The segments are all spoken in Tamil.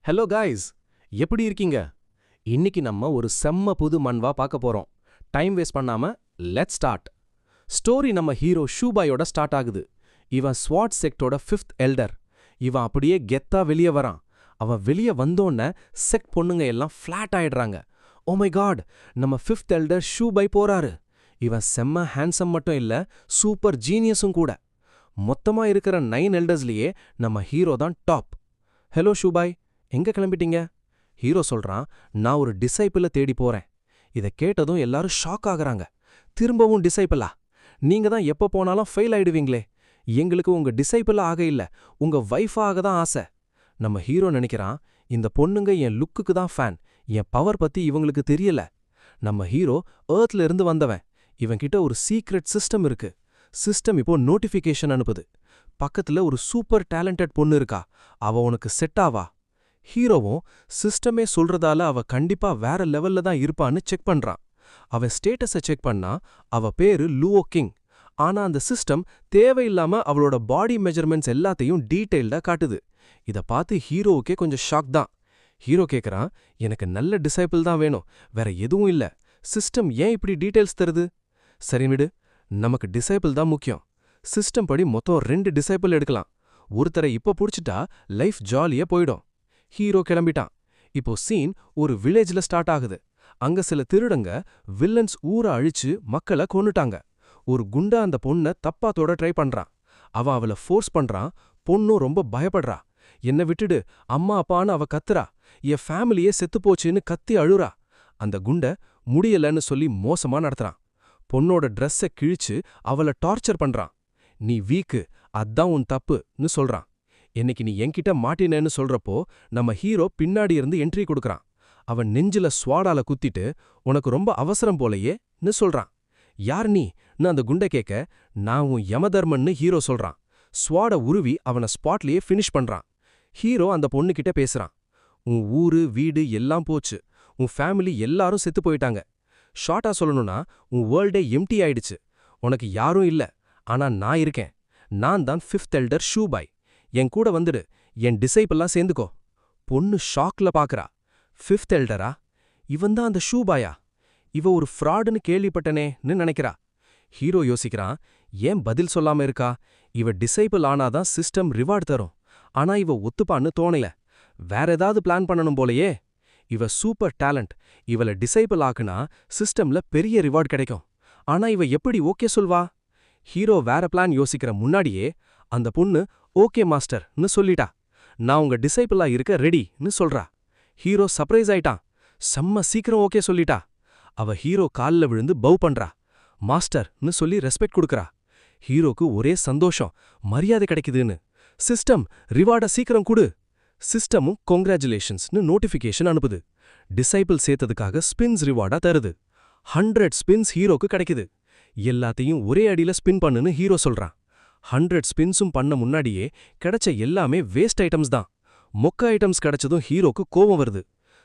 ஹலோ காய்ஸ், எப்படி இருக்கீங்க? இன்னைக்கு நம்ம ஒரு செம்ம புது மன்வா பார்க்க போறோம். டைம் வேஸ்ட் பண்ணாம லெட்ஸ் ஸ்டார்ட். ஸ்டோரி நம்ம ஹீரோ ஷூபாயோட ஸ்டார்ட் ஆகுது. இவன் ஸ்வாட் செக்டோட 5th எல்டர். இவன் அப்படியே கெத்தா வெளியே வரான். அவன் வெளியே வந்தோன்ன செக்ட் பொண்ணுங்க எல்லாம் ஃபிளாட் ஆயிடுறாங்க. ஓ மை காட், நம்ம 5th எல்டர் ஷூபாய் போறாரு. இவன் செம்ம ஹேண்ட்ஸம் மட்டும் இல்ல, சூப்பர் ஜீனியஸும் கூட. மொத்தமா இருக்கிற 9 எல்டர்ஸ்லயே நம்ம ஹீரோ தான் டாப். ஹலோ ஷூபாய், எங்க கிளம்பிட்டீங்க? ஹீரோ சொல்றான், நான் ஒரு டிசைப்பிள தேடி போறேன். இத கேட்டதும் எல்லாரும் ஷாக் ஆகுறாங்க. திரும்பவும் டிசைப்பிளா? நீங்க தான் எப்ப போனாலும் ஃபெயில் ஆயிடுவீங்களே. எங்களுக்கு உங்க டிசைப்பிள ஆக இல்ல, உங்க வைஃபா ஆக தான் ஆசை. நம்ம ஹீரோ நினைக்கிறான், இந்த பொண்ணுங்க என் லுக்குக்கு தான் ஃபேன், என் பவர் பத்தி இவங்களுக்கு தெரியல. நம்ம ஹீரோ எர்த்ல இருந்து வந்தவன். இவன்கிட்ட ஒரு சீக்ரெட் சிஸ்டம் இருக்கு. சிஸ்டம் இப்போ நோட்டிஃபிகேஷன் அனுப்புது. பக்கத்துல ஒரு சூப்பர் டேலண்டட் பொண்ணு இருக்கா, அவ உனக்கு செட் ஆவா? ஹீரோவும் சிஸ்டமே சொல்றதால அவ கண்டிப்பா வேற லெவல்ல தான் இருப்பான்னு செக் பண்றான். அவன் ஸ்டேட்டஸை செக் பண்ணா அவ பேரு லூவோ கிங். ஆனா அந்த சிஸ்டம் தேவையில்லாம அவளோட பாடி மெஜர்மெண்ட்ஸ் எல்லாத்தையும் டீடைல்டா காட்டுது. இத பார்த்து ஹீரோவுக்கே கொஞ்சம் ஷாக் தான். ஹீரோ கேக்குறான், எனக்கு நல்ல டிசைபிள் தான் வேணும், வேற எதுவும் இல்ல. சிஸ்டம் ஏன் இப்படி டீடைல்ஸ் தருது? சரி விடு, நமக்கு டிசைபிள் தான் முக்கியம். சிஸ்டம் படி மொத்தம் 2 டிசைபிள் எடுக்கலாம். ஒருத்தரை இப்ப புடிச்சிட்டா லைஃப் ஜாலியா போயிடும். ஹீரோ கிளம்பிட்டான். இப்போ சீன் ஒரு வில்லேஜ்ல ஸ்டார்ட் ஆகுது. அங்க சில திருடங்க வில்லன்ஸ் ஊரை அழிச்சு மக்களை கொன்னுட்டாங்க. ஒரு குண்டா அந்த பொண்ண தப்பா தொட ட்ரை பண்றான். அவன் அவளை ஃபோர்ஸ் பண்றான். பொண்ணும் ரொம்ப பயப்படுறா. என்ன விட்டுடு, அம்மா அப்பான்னு அவ கத்துறா. என் ஃபேமிலியே செத்துப்போச்சுன்னு கத்தி அழுறா. அந்த குண்ட முடியலன்னு சொல்லி மோசமா நடத்துறான். பொண்ணோட ட்ரெஸ்ஸை கிழிச்சு அவளை டார்ச்சர் பண்றான். நீ வீக்கு, அதான் உன் தப்புன்னு சொல்றான். என்னைக்கு நீ என்கிட்ட மாட்டினேன்னு சொல்றப்போ நம்ம ஹீரோ பின்னாடி இருந்து என்ட்ரி கொடுக்கறான். அவன் நெஞ்சில ஸ்வாடால குத்திட்டு, உனக்கு ரொம்ப அவசரம் போலையேன்னு சொல்றான். யார் நீன்னு அந்த குண்டை கேட்க, நான் உன் யமதர்மன்னு ஹீரோ சொல்றான். ஸ்வாட உருவி அவனை ஸ்பாட்லயே ஃபினிஷ் பண்றான். ஹீரோ அந்த பொண்ணுகிட்ட பேசுறான். உன் ஊரு வீடு எல்லாம் போச்சு, உன் ஃபேமிலி எல்லாரும் செத்து போயிட்டாங்க. ஷார்ட்டா சொல்லணும்னா உன் வேர்ல்டே எம்டி ஆயிடுச்சு. உனக்கு யாரும் இல்ல, ஆனா நான் இருக்கேன். நான் தான் 5th எல்டர் ஷூபாய். என் கூட வந்துடு, என் டிசைப்பெல்லாம் சேர்ந்துக்கோ. பொண்ணு ஷாக்ல பாக்குறா. 5th எல்டரா? இவன் தான் அந்த ஷூபாயா? இவ ஒரு ஃப்ராடுன்னு கேள்விப்பட்டனேன்னு நினைக்கிறா. ஹீரோ யோசிக்கிறான், ஏன் பதில் சொல்லாம இருக்கா? இவ டிசைபிள் ஆனாதான் சிஸ்டம் ரிவார்ட் தரும். ஆனா இவ ஒத்துப்பான்னு தோணல. வேற ஏதாவது பிளான் பண்ணணும் போலயே. இவ சூப்பர் டேலண்ட். இவள டிசைபிள் ஆக்குனா சிஸ்டம்ல பெரிய ரிவார்ட் கிடைக்கும். ஆனா இவ எப்படி ஓகே சொல்வா? ஹீரோ வேற பிளான் யோசிக்கிற முன்னாடியே அந்த பொண்ணு ஓகே மாஸ்டர்னு சொல்லிட்டா. நான் உங்க டிசைபிளா இருக்க ரெடின்னு சொல்றா. ஹீரோ சர்ப்ரைஸ் ஆயிட்டான். செம்ம சீக்கிரம் ஓகே சொல்லிட்டா. அவ ஹீரோ கால்ல விழுந்து பவ் பண்றா. மாஸ்டர்னு சொல்லி ரெஸ்பெக்ட் கொடுக்கறா. ஹீரோக்கு ஒரே சந்தோஷம், மரியாதை கிடைக்குதுன்னு. சிஸ்டம் ரிவார்ட சீக்கிரம் குடு. சிஸ்டமும் கங்க்ராச்சுலேஷன்ஸ்னு நோட்டிஃபிகேஷன் அனுப்புது. டிசைபிள் சேர்த்ததுக்காக ஸ்பின்ஸ் ரிவார்டா தருது. 100 ஸ்பின்ஸ் ஹீரோக்கு கிடைக்குது. எல்லாத்தையும் ஒரே அடியில ஸ்பின் பண்ணுன்னு ஹீரோ சொல்றான். 100 ஸ்பின்ஸும் பண்ண முன்னாடியே கிடைச்ச எல்லாமே வேஸ்ட் ஐட்டம்ஸ் தான். மொக்க ஐட்டம்ஸ் கிடைச்சதும் ஹீரோக்கு கோவம் வருது.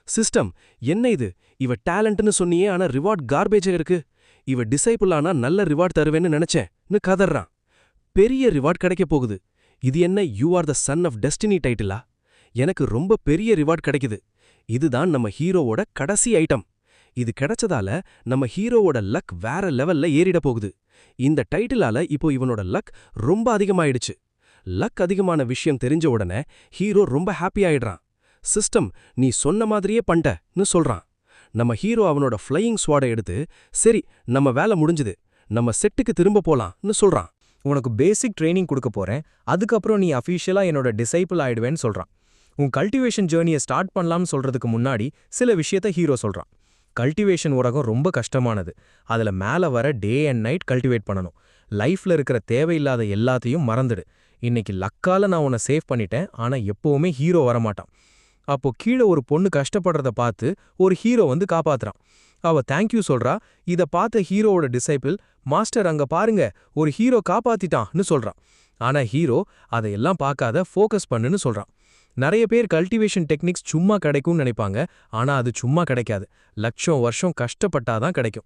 சிஸ்டம், என்ன இது? இவ டேலண்ட்னு சொன்னியே, ஆனா ரிவார்ட் கார்பேஜா இருக்கு. இவ டிசைபிள் ஆனா நல்ல ரிவார்ட் தருவேன்னு நினைச்சேன்னு கதறான். பெரிய ரிவார்ட் கிடைக்க போகுது. இது என்ன you are the son of destiny டைட்டிலா? எனக்கு ரொம்ப பெரிய ரிவார்ட் கிடைக்குது. இதுதான் நம்ம ஹீரோவோட கடைசி ஐட்டம். இது கிடைச்சதால நம்ம ஹீரோவோட லக் வேற லெவல்ல ஏறிட போகுது. இந்த டைட்டிலால இப்போ இவனோட லக் ரொம்ப அதிகமாயிடுச்சு. லக் அதிகமான விஷயம் தெரிஞ்ச உடனே ஹீரோ ரொம்ப ஹாப்பி ஆயிடுறான். சிஸ்டம், நீ சொன்ன மாதிரியே பண்ணிட்டன்னு சொல்றான். நம்ம ஹீரோ அவனோட ஃப்ளையிங் ஸ்வாடை எடுத்து, சரி நம்ம வேலை முடிஞ்சுது, நம்ம செட்டுக்கு திரும்ப போலாம்னு சொல்றான். உனக்கு பேசிக் ட்ரைனிங் கொடுக்க போறேன், அதுக்கப்புறம் நீ அஃபீஷியலா என்னோட டிசைபிள் ஆயிடுவேன்னு சொல்றான். உன் கல்டிவேஷன் ஜேர்னியை ஸ்டார்ட் பண்ணலாம்னு சொல்றதுக்கு முன்னாடி சில விஷயத்த ஹீரோ சொல்றான். கல்டிவேஷன் உலகம் ரொம்ப கஷ்டமானது. அதுல மேல வர டே அண்ட் நைட் கல்டிவேட் பண்ணணும். லைஃப்ல இருக்கிற தேவையில்லாத எல்லாத்தையும் மறந்துடு. இன்னைக்கு லக்கால நான் உன்னை சேவ் பண்ணிட்டேன், ஆனா எப்பவுமே ஹீரோ வரமாட்டான். அப்போ கீழே ஒரு பொண்ணு கஷ்டப்படுறத பார்த்து ஒரு ஹீரோ வந்து காப்பாத்துறான். அவ தேங்க்யூ சொல்றா. இத பார்த்த ஹீரோவோட டிசைபிள், மாஸ்டர் அங்க பாருங்க, ஒரு ஹீரோ காப்பாத்திட்டான்னு சொல்றான். ஆனா ஹீரோ அதையெல்லாம் பார்க்காத ஃபோக்கஸ் பண்ணுன்னு சொல்றான். நிறைய பேர் கல்டிவேஷன் டெக்னிக்ஸ் சும்மா கிடைக்கும்னு நினைப்பாங்க, ஆனா அது சும்மா கிடைக்காது. லட்சம் வருஷம் கஷ்டப்பட்டாதான் கிடைக்கும்.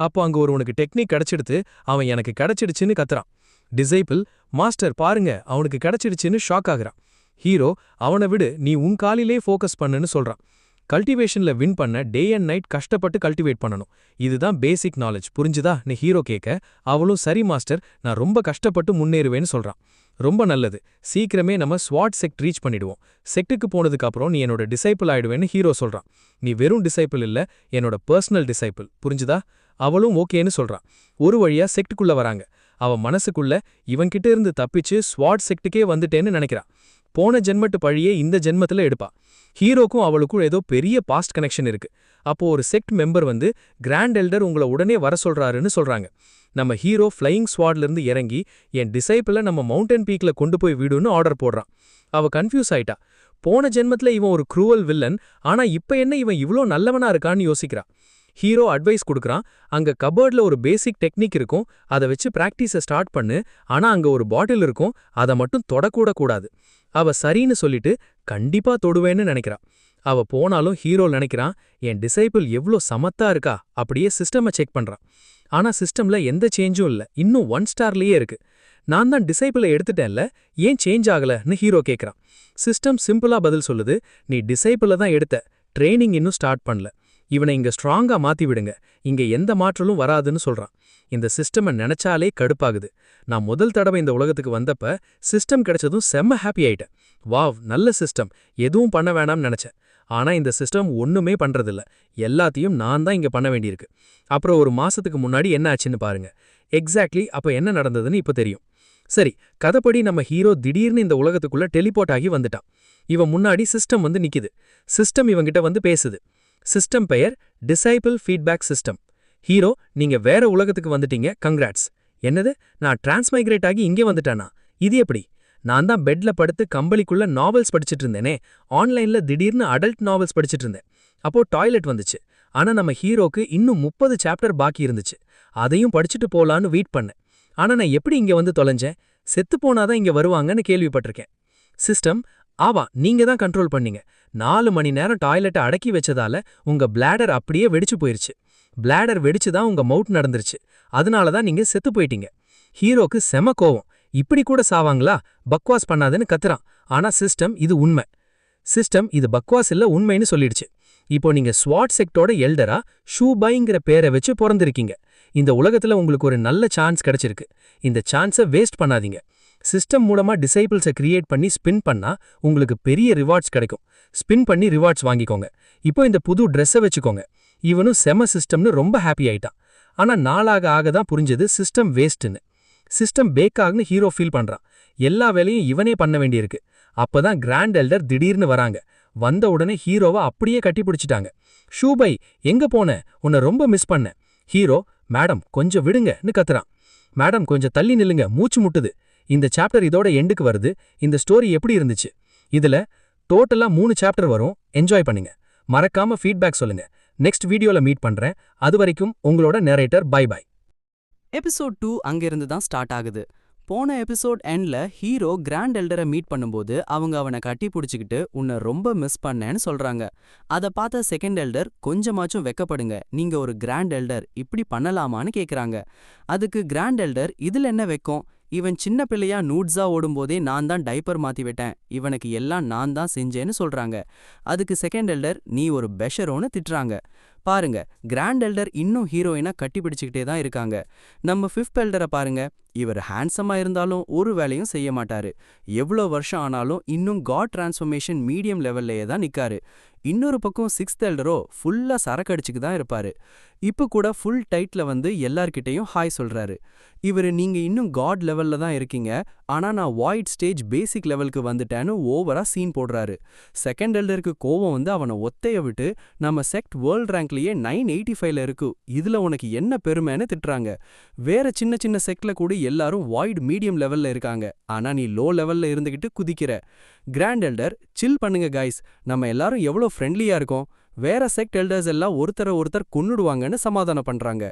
அப்போ அங்க ஒருவனுக்கு டெக்னிக் கிடைச்சிடுத்து, அவன் எனக்கு கிடைச்சிடுச்சுன்னு கத்துறான். டிசைபிள், மாஸ்டர் பாருங்க அவனுக்கு கிடைச்சிடுச்சுன்னு ஷாக் ஆகுறான். ஹீரோ அவனை விடு, நீ உன் காலிலே ஃபோக்கஸ் பண்ணுன்னு சொல்றான். கல்டிவேஷன்ல வின் பண்ண டே அண்ட் நைட் கஷ்டப்பட்டு கல்டிவேட் பண்ணணும். இதுதான் பேசிக் நாலேஜ், புரிஞ்சுதா? ஹீரோ கேட்க அவளும் சரி மாஸ்டர், நான் ரொம்ப கஷ்டப்பட்டு முன்னேறுவேன்னு சொல்றான். ரொம்ப நல்லது, சீக்கிரமே நம்ம ஸ்வாட் செக்ட் ரீச் பண்ணிடுவோம். செக்ட்டுக்கு போனதுக்கு அப்புறம் நீ என்னோட டிசைபிள் ஆயிடுவேன்னு ஹீரோ சொல்றான். நீ வெறும் டிசைபிள் இல்ல, என்னோட பர்சனல் டிசைபிள், புரிஞ்சுதா? அவளும் ஓகேன்னு சொல்றான். ஒரு வழியா செக்ட்டுக்குள்ள வராங்க. அவ மனசுக்குள்ள இவன்கிட்ட இருந்து தப்பிச்சு ஸ்வாட் செக்ட்டுக்கே வந்துட்டேன்னு நினைக்கிறான். போன ஜென்மட்டு பழியே இந்த ஜென்மத்துல எடுப்பா. ஹீரோக்கும் அவளுக்கும் ஏதோ பெரிய பாஸ்ட் கனெக்ஷன் இருக்கு. அப்போ ஒரு செக்ட் மெம்பர் வந்து கிராண்ட் எல்டர் உங்களை உடனே வர சொல்றாருன்னு சொல்றாங்க. நம்ம ஹீரோ ஃப்ளையிங் ஸ்வாட்ல இருந்து இறங்கி என் டிசைபிள நம்ம மவுண்டன் பீக்ல கொண்டு போய் விடுன்னு ஆர்டர் போடுறான். அவ கன்ஃபியூஸ் ஆயிட்டா. போன ஜென்மத்துல இவன் ஒரு க்ரூவல் வில்லன், ஆனா இப்ப என்ன இவன் இவ்ளோ நல்லவனா இருக்கான்னு யோசிக்கிறான். ஹீரோ அட்வைஸ் கொடுக்குறான். அங்க கபோர்ட்ல ஒரு பேசிக் டெக்னிக் இருக்கும், அதை வச்சு பிராக்டிஸை ஸ்டார்ட் பண்ணு. ஆனா அங்க ஒரு பாட்டில் இருக்கும், அதை மட்டும் தொடக்கூட கூடாது. அவ சரின்னு சொல்லிட்டு கண்டிப்பா தொடுவேன்னு நினைக்கிறா. அவ போனாலும் ஹீரோ நினைக்கிறான், என் டிசைபிள் எவ்ளோ சமத்தா இருக்கா. அப்படியே சிஸ்டமை செக் பண்றான். ஆனா சிஸ்டம்ல எந்த சேஞ்சும் இல்ல, இன்னும் 1 ஸ்டார்லயே இருக்கு. நான் தான் டிசைபிளை எடுத்துட்டேன்ல, ஏன் சேஞ்ச் ஆகலன்னு ஹீரோ கேட்கறான். சிஸ்டம் சிம்பிளா பதில் சொல்லுது, நீ டிசைபிள தான் எடுத்த, ட்ரெயினிங் இன்னும் ஸ்டார்ட் பண்ணல. இவனை இங்க ஸ்ட்ராங்கா மாத்தி விடுங்க, இங்க எந்த மாற்றலும் வராதுன்னு சொல்றான். இந்த சிஸ்டமை நினைச்சாலே கடுப்பாகுது. நான் முதல் தடவை இந்த உலகத்துக்கு வந்தப்ப சிஸ்டம் கிடைச்சதும் செம்ம ஹாப்பி ஆயிட்டேன். வாவ், நல்ல சிஸ்டம், எதுவும் பண்ண வேணாம்னு நினைச்சேன். ஆனா இந்த சிஸ்டம் ஒண்ணுமே பண்றதில்ல, எல்லாத்தையும் நான் தான் இங்க பண்ண வேண்டியிருக்கு. அப்புறம் ஒரு மாசத்துக்கு முன்னாடி என்ன ஆச்சுன்னு பாருங்க. எக்ஸாக்ட்லி அப்ப என்ன நடந்ததுன்னு இப்ப தெரியும். சரி, கதைப்படி நம்ம ஹீரோ திடீர்னு இந்த உலகத்துக்குள்ள டெலிபோர்ட் ஆகி வந்துட்டான். இவன் முன்னாடி சிஸ்டம் வந்து நிக்குது. சிஸ்டம் இவங்கிட்ட வந்து பேசுது. சிஸ்டம் பெயர் டிசைபிள் ஃபீட்பேக் சிஸ்டம். ஹீரோ, நீங்க வேற உலகத்துக்கு வந்துட்டீங்க, கங்க்ராட்ஸ். என்னது, நான் டிரான்ஸ்மைக்ரேட் ஆகி இங்கே வந்துட்டானா? இது எப்படி? நான் தான் பெட்ல படுத்து கம்பளிக்குள்ள நாவல்ஸ் படிச்சுட்டு இருந்தேனே, ஆன்லைன்ல திடீர்னு அடல்ட் நாவல்ஸ் படிச்சுட்டு இருந்தேன். அப்போ டாய்லெட் வந்துச்சு. ஆனா நம்ம ஹீரோக்கு இன்னும் 30 சாப்டர் பாக்கி இருந்துச்சு. அதையும் படிச்சுட்டு போலான்னு வெயிட் பண்ணேன். ஆனா நான் எப்படி இங்க வந்து தொலைஞ்சேன்? செத்து போனாதான் இங்க வருவாங்கன்னு கேள்விப்பட்டிருக்கேன். சிஸ்டம், ஆவா, நீங்க தான் கண்ட்ரோல் பண்ணீங்க. 4 மணி நேரம் டாய்லெட்டை அடக்கி வச்சதால உங்க பிளாடர் அப்படியே வெடிச்சு போயிருச்சு. பிளாடர் வெடிச்சு தான் உங்க மவுத் நடந்துருச்சு. அதனால தான் நீங்க செத்து போயிட்டீங்க. ஹீரோக்கு செம கோவம். இப்படி கூட சாவாங்களா, பக்வாஸ் பண்ணாதுன்னு கத்துறான். ஆனா சிஸ்டம், இது உண்மை. சிஸ்டம், இது பக்வாஸ் இல்ல, உண்மைன்னு சொல்லிடுச்சு. இப்போ நீங்க ஸ்வாட் செக்டோட எல்டரா ஷூபாய்ங்கிற பேரை வச்சு பிறந்திருக்கீங்க. இந்த உலகத்துல உங்களுக்கு ஒரு நல்ல சான்ஸ் கிடைச்சிருக்கு. இந்த சான்ஸை வேஸ்ட் பண்ணாதீங்க. சிஸ்டம் மூலமா டிசைபிள்ஸை கிரியேட் பண்ணி ஸ்பின் பண்ணா உங்களுக்கு பெரிய ரிவார்ட்ஸ் கிடைக்கும். ஸ்பின் பண்ணி ரிவார்ட்ஸ் வாங்கிக்கோங்க. இப்போ இந்த புது ட்ரெஸ்ஸை வச்சுக்கோங்க. இவனும் செம சிஸ்டம்னு ரொம்ப ஹாப்பி ஆயிட்டான். ஆனா நாளாக ஆக தான் புரிஞ்சது சிஸ்டம் வேஸ்ட்னு. சிஸ்டம் பேக்காகனு ஹீரோ ஃபீல் பண்றான். எல்லா வேலையும் இவனே பண்ண வேண்டியிருக்கு. அப்பதான் கிராண்ட் எல்டர் திடீர்னு வராங்க. வந்த உடனே ஹீரோவை அப்படியே கட்டி பிடிச்சிட்டாங்க. ஷூபை, எங்க போன? உன்னை ரொம்ப மிஸ் பண்ண. ஹீரோ, மேடம் கொஞ்சம் விடுங்கன்னு கத்துறான். மேடம் கொஞ்சம் தள்ளி நில்லுங்க, மூச்சு முட்டுது. இந்த சாப்டர் இதோட எண்டுக்கு வருது. இந்த ஸ்டோரி எப்படி இருந்துச்சு? இதுல டோட்டலா 3 சாப்டர் வரும். என்ஜாய் பண்ணுங்க. மறக்காம ஃபீட்பேக் சொல்லுங்க. நெக்ஸ்ட் வீடியோல மீட் பண்றேன். அது வரைக்கும் உங்களோட நரேட்டர் பை பை. எபிசோட் 2 அங்கிருந்து தான் ஸ்டார்ட் ஆகுது. போன எபிசோட் எண்ட்ல ஹீரோ கிராண்ட் எல்டரை மீட் பண்ணும்போது அவங்க அவனை கட்டி பிடிச்சிக்கிட்டு உன்னை ரொம்ப மிஸ் பண்ணேன்னு சொல்றாங்க. அதை பார்த்த செகண்ட் எல்டர், கொஞ்சமாச்சும் வெக்கப்படுங்க, நீங்க ஒரு கிராண்ட் எல்டர், இப்படி பண்ணலாமான்னு கேக்குறாங்க. அதுக்கு கிராண்ட் எல்டர், இதுல என்ன வெக்கம், இவன் சின்ன பிள்ளையா நூட்ஸா ஓடும்போதே நான் தான் டைப்பர் மாத்தி விட்டேன், இவனுக்கு எல்லாம் நான் தான் செஞ்சேன்னு சொல்றாங்க. அதுக்கு செகண்ட் எல்டர், நீ ஒரு பெஷரோன்னு திட்டுறாங்க. பாருங்க, கிராண்ட் எல்டர் இன்னும் ஹீரோயினா கட்டி பிடிச்சுக்கிட்டே தான் இருக்காங்க. நம்ம ஃபிஃப்த் எல்டரை பாருங்க, இவர் ஹேண்ட்ஸமா இருந்தாலும் ஒரு வேலையும் செய்ய மாட்டாரு. எவ்வளோ வருஷம் ஆனாலும் இன்னும் காட் டிரான்ஸ்ஃபர்மேஷன் மீடியம் லெவல்லையே தான் நிக்காரு. இன்னொரு பக்கம் சிக்ஸ்த் எல்டரோ ஃபுல்லா சரக்கடிச்சுக்கு தான் இருப்பாரு. இப்போ கூட ஃபுல் டைட்ல வந்து எல்லார்கிட்டையும் ஹாய் சொல்றாரு. இவர் நீங்க இன்னும் காட் லெவல்ல தான் இருக்கீங்க, ஆனா நான் வாய்ட் ஸ்டேஜ் பேசிக் லெவலுக்கு வந்துட்டேன்னு ஓவரா சீன் போடுறாரு. செகண்ட் எல்டருக்கு கோவம் வந்து அவனை ஒத்தைய விட்டு, நம்ம செக்ட் வேர்ல்ட் ரேங்க்லயே 985ல இருக்கு, இதுல உனக்கு என்ன பெருமைன்னு திட்டுறாங்க. வேற சின்ன சின்ன செக்ட்ல கூட எல்லாரும் வாய்ட் மீடியம் லெவல்ல இருக்காங்க, ஆனா நீ லோ லெவல்ல இருந்துகிட்டு குதிக்கிற. கிராண்ட் எல்டர், சில் பண்ணுங்க கைஸ், நம்ம எல்லாரும் எவ்வளோ ஃப்ரெண்ட்லியா இருக்கோம். வேற செக்ட் எல்டர்ஸ் எல்லாம் ஒருத்தர் கொன்னுடுவாங்கன்னு சமாதானம் பண்றாங்க.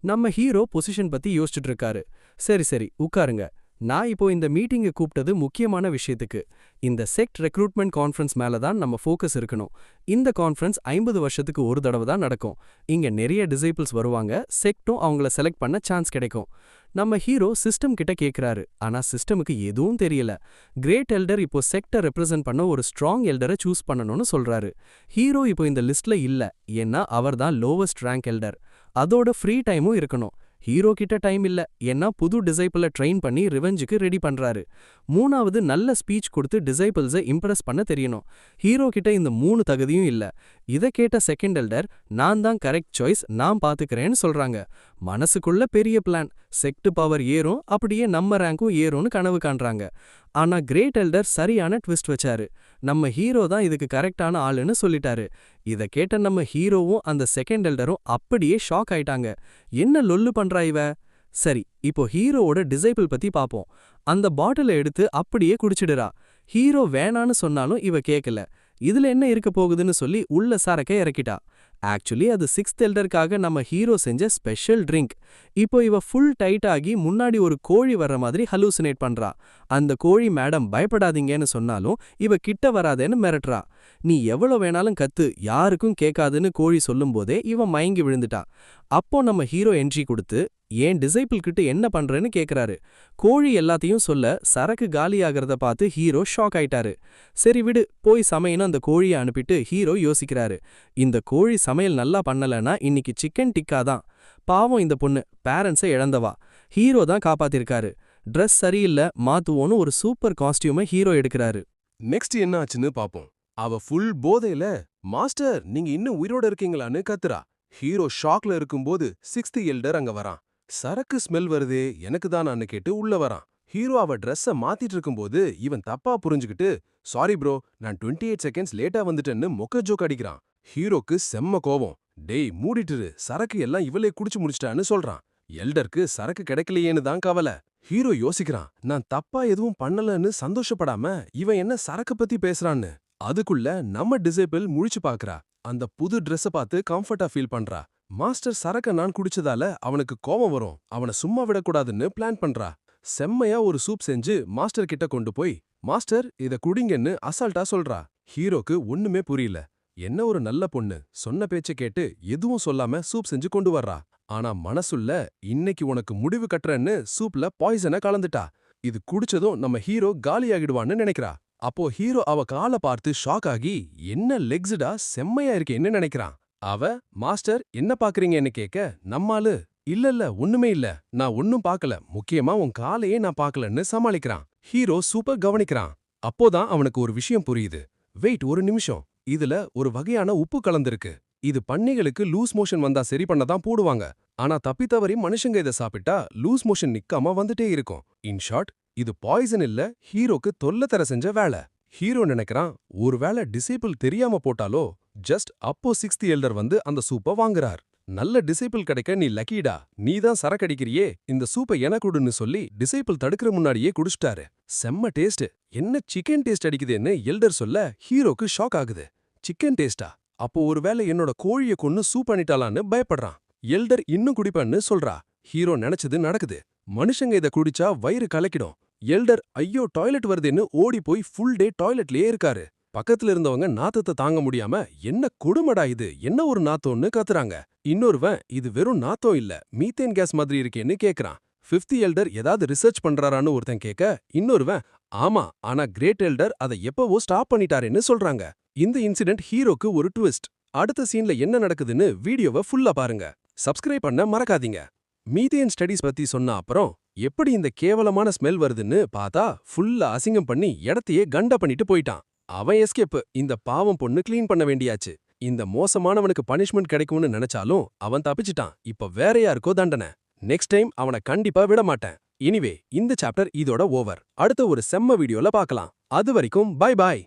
நம்ம ஹீரோ பொசிஷன் பத்தி யோசிச்சுட்டு இருக்காரு. சரி சரி உட்காருங்க, நான் இப்போ இந்த மீட்டிங்கை கூப்பிட்டது முக்கியமான விஷயத்துக்கு. இந்த செக்ட் ரெக்ரூட்மெண்ட் கான்ஃபரன்ஸ் மேல தான் நம்ம ஃபோக்கஸ் இருக்கணும். இந்த கான்ஃபரன்ஸ் 50 வருஷத்துக்கு ஒரு தடவை தான் நடக்கும். இங்க நிறைய டிசைபிள்ஸ் வருவாங்க, செக்ட்டும் அவங்கள செலக்ட் பண்ண சான்ஸ் கிடைக்கும். நம்ம ஹீரோ சிஸ்டம் கிட்ட கேக்குறாரு, ஆனா சிஸ்டமுக்கு எதுவும் தெரியல. கிரேட் எல்டர் இப்போ செக்டை ரெப்ரசென்ட் பண்ண ஒரு ஸ்ட்ராங் எல்டரை சூஸ் பண்ணணும்னு சொல்றாரு. ஹீரோ இப்போ இந்த லிஸ்ட்ல இல்ல, ஏன்னா அவர் தான் லோவஸ்ட் ரேங்க் எல்டர். அதோட ஃப்ரீ டைமும் இருக்கணும். ஹீரோ கிட்ட டைம் இல்ல, ஏன்னா புது டிசைபிள ட்ரெயின் பண்ணி ரிவெஞ்சுக்கு ரெடி பண்றாரு. மூணாவது, நல்ல ஸ்பீச் கொடுத்து டிசைபிள்ஸை இம்ப்ரெஸ் பண்ண தெரியணும். ஹீரோ கிட்ட இந்த 3 தகுதியும் இல்ல. இத கேட்ட செகண்ட் எல்டர், நான் தான் கரெக்ட் சாய்ஸ், நான் பாத்துக்கிறேன்னு சொல்றாங்க. மனசுக்குள்ள பெரிய பிளான், செக்ட் பவர் ஏறும், அப்படியே நம்ம ரேங்கும் ஏறும்னு கனவு காண்றாங்க. ஆனா கிரேட் எல்டர் சரியான ட்விஸ்ட் வச்சாரு. நம்ம ஹீரோ தான் இதுக்கு கரெக்டான ஆளுன்னு சொல்லிட்டாரு. இத கேட்ட நம்ம ஹீரோவும் அந்த செகண்ட் எல்டரும் அப்படியே ஷாக் ஆயிட்டாங்க. என்ன லொல்லு பண்றா இவ? சரி, இப்போ ஹீரோவோட டிசைபிள் பத்தி பாப்போம். அந்த பாட்டிலை எடுத்து அப்படியே குடிச்சிடுறா. ஹீரோ வேணான்னு சொன்னாலும் இவ கேக்கல. இதுல என்ன இருக்க போகுதுன்னு சொல்லி உள்ள சரக்கை இறக்கிட்டா. ஆக்சுவலி அது 6th எல்டருக்காக நம்ம ஹீரோ செஞ்ச ஸ்பெஷல் ட்ரிங்க். இப்போ இவ ஃபுல் டைட் ஆகி முன்னாடி ஒரு கோழி வர்ற மாதிரி ஹலூசினேட் பண்றா. அந்த கோழி மேடம் பயப்படாதீங்கன்னு சொன்னாலும் இவ கிட்ட வராதேன்னு மிரட்டுறா. நீ எவ்வளவு வேணாலும் கத்து, யாருக்கும் கேட்காதுன்னு கோழி சொல்லும்போதே இவ மயங்கி விழுந்துட்டா. அப்போ நம்ம ஹீரோ என்ட்ரி கொடுத்து, ஏன் டிசைபிள் கிட்ட என்ன பண்றேன்னு கேக்குறாரு. கோழி எல்லாத்தையும் சொல்ல சரக்கு காலியாகிறத பார்த்து ஹீரோ ஷாக் ஆயிட்டாரு. சரி விடு, போய் சமையன்னு அந்த கோழியை அனுப்பிட்டு ஹீரோ யோசிக்கிறாரு. இந்த கோழி சமையல் நல்லா பண்ணலனா இன்னைக்கு சிக்கன் டிக்கா தான். பாவம் இந்த பொண்ணு, பேரண்ட்ஸை இழந்தவா. ஹீரோ தான் காப்பாத்திருக்காரு. ட்ரெஸ் சரியில்ல, மாத்துவோன்னு ஒரு சூப்பர் காஸ்டியூமை ஹீரோ எடுக்கிறாரு. நெக்ஸ்ட் என்ன ஆச்சுன்னு பாப்போம். அவ ஃபுல் போதையில, மாஸ்டர் நீங்க இன்னும் உயிரோட இருக்கீங்களான்னு கத்துறா. ஹீரோ ஷாக்ல இருக்கும்போது 6th எல்டர் அங்க வரான். சரக்கு ஸ்மெல் வருதே, எனக்கு தானான்னு கேட்டு உள்ள வரான். ஹீரோ அவ ட்ரெஸ்ஸ மாத்திட்டு இருக்கும்போது இவன் தப்பா புரிஞ்சுக்கிட்டு, சாரி ப்ரோ, நான் 28 செகண்ட்ஸ் லேட்டா வந்துட்டேன்னு மொக்க ஜோக் அடிக்கிறான். ஹீரோக்கு செம்ம கோவம். டேய் மூடிட்டுரு, சரக்கு எல்லாம் இவளே குடிச்சு முடிச்சிட்டான்னு சொல்றான். எல்டருக்கு சரக்கு கிடைக்கலையேன்னு தான் கவலை. ஹீரோ யோசிக்கிறான், நான் தப்பா எதுவும் பண்ணலன்னு சந்தோஷப்படாம இவன் என்ன சரக்கு பத்தி பேசுறான்னு. அதுக்குள்ள நம்ம டிசேபிள் முழிச்சு பாக்குறா. அந்த புது ட்ரெஸ்ஸ பார்த்து கம்ஃபர்ட்டா ஃபீல் பண்றா. மாஸ்டர் சரக்க நான் குடிச்சதால அவனுக்கு கோவம் வரும், அவனை சும்மா விடக்கூடாதுன்னு பிளான் பண்றா. செம்மையா ஒரு சூப் செஞ்சு மாஸ்டர் கிட்ட கொண்டு போய், மாஸ்டர் இத குடிங்கன்னு அசால்ட்டா சொல்றா. ஹீரோக்கு ஒண்ணுமே புரியல. என்ன ஒரு நல்ல பொண்ணு, சொன்ன பேச்ச கேட்டு எதுவும் சொல்லாம சூப் செஞ்சு கொண்டு வர்றா. ஆனா மனசுள்ள, இன்னைக்கு உனக்கு முடிவு கட்டுறேன்னு சூப்ல பாய்சனை கலந்துட்டா. இது குடிச்சதும் நம்ம ஹீரோ காலியாகிடுவான்னு நினைக்கிறா. அப்போ ஹீரோ அவ காலை பார்த்து ஷாக் ஆகி, என்ன லெக்ஸுடா, செம்மையா இருக்கேன்னு நினைக்கிறான். அவ, மாஸ்டர் என்ன பாக்குறீங்கன்னு கேட்க, நம்மாலு, இல்ல ஒண்ணுமே இல்ல, நான் ஒன்னும் பார்க்கல, முக்கியமா உன் காலையே நான் பார்க்கலன்னு சமாளிக்கிறான். Hero super கவனிக்கிறான். அப்போதான் அவனுக்கு ஒரு விஷயம் புரியுது. வெயிட் ஒரு நிமிஷம், இதுல ஒரு வகையான உப்பு கலந்திருக்கு. இது பன்னிகளுக்கு லூஸ் மோஷன் வந்தா சரி பண்ணதான் போடுவாங்க. ஆனா தப்பித்தவறி மனுஷங்க இதை சாப்பிட்டா லூஸ் மோஷன் நிக்காம வந்துட்டே இருக்கும். இன் ஷார்ட், இது பாய்சன் இல்ல, ஹீரோக்கு தொல்லை தர செஞ்ச வேலை. ஹீரோ நினைக்கிறான், ஒருவேளை டிசேபிள் தெரியாம போட்டாலோ. ஜஸ்ட் அப்போ 6th எல்டர் வந்து அந்த சூப்பை வாங்குறார். நல்ல டிசேபிள் கிடைக்க நீ லக்கீடா, நீ தான் சரக்கடிக்கிறியே, இந்த சூப்பை எனக்குடுன்னு சொல்லி டிசேபிள் தடுக்கிற முன்னாடியே குடிச்சிட்டாரு. செம்ம டேஸ்ட், என்ன சிக்கன் டேஸ்ட் அடிக்குதுன்னு எல்டர் சொல்ல ஹீரோக்கு ஷாக் ஆகுது. சிக்கன் டேஸ்டா? அப்போ ஒருவேளை என்னோட கோழியை கொன்னு சூப் பண்ணிட்டாலான்னு பயப்படுறான். எல்டர் இன்னும் குடிப்பேன்னு சொல்றா. ஹீரோ நினைச்சது நடக்குது. மனுஷங்க இத குடிச்சா வயிறு கலக்கிடும். எல்டர் ஐயோ டாய்லெட் வருதுன்னு ஓடி போய் ஃபுல் டே டாய்லெட்லயே இருக்காரு. பக்கத்துல இருந்தவங்க நாத்தத்தை தாங்க முடியாம, என்ன கொடுமடா இது, என்ன ஒரு நாத்தம்னு கத்துறாங்க. இன்னொருவன், இது வெறும் நாத்தம் இல்ல, மீத்தேன் கேஸ் மாதிரி இருக்கேன்னு கேக்குறான். 5th எல்டர் ஏதாவது ரிசர்ச் பண்றாரான்னு ஒருத்தன் கேட்க, இன்னொருவன், ஆமா, ஆனா கிரேட் எல்டர் அதை எப்பவோ ஸ்டாப் பண்ணிட்டாருன்னு சொல்றாங்க. இந்த இன்சிடென்ட் ஹீரோக்கு ஒரு ட்விஸ்ட். அடுத்த சீன்ல என்ன நடக்குதுன்னு வீடியோவை ஃபுல்லா பாருங்க. சப்ஸ்கிரைப் பண்ண மறக்காதீங்க. மீத்தேன் ஸ்டடீஸ் பத்தி சொன்ன அப்புறம் எப்படி இந்த கேவலமான ஸ்மெல் வருதுன்னு பார்த்தா ஃபுல்லா அசிங்கம் பண்ணி இடத்தையே கண்டா பண்ணிட்டு போயிட்டான். அவன் எஸ்கேப், இந்த பாவம் பொண்ணு கிளீன் பண்ண வேண்டியாச்சு. இந்த மோசமானவனுக்கு பனிஷ்மெண்ட் கிடைக்கும்னு நினைச்சாலும் அவன் தப்பிச்சிட்டான். இப்ப வேற யாருக்கோ தண்டனை. நெக்ஸ்ட் டைம் அவனை கண்டிப்பா விட மாட்டேன். எனிவே, இந்த சாப்டர் இதோட ஓவர். அடுத்த ஒரு செம்ம வீடியோல பார்க்கலாம். அது வரைக்கும் பை பாய்.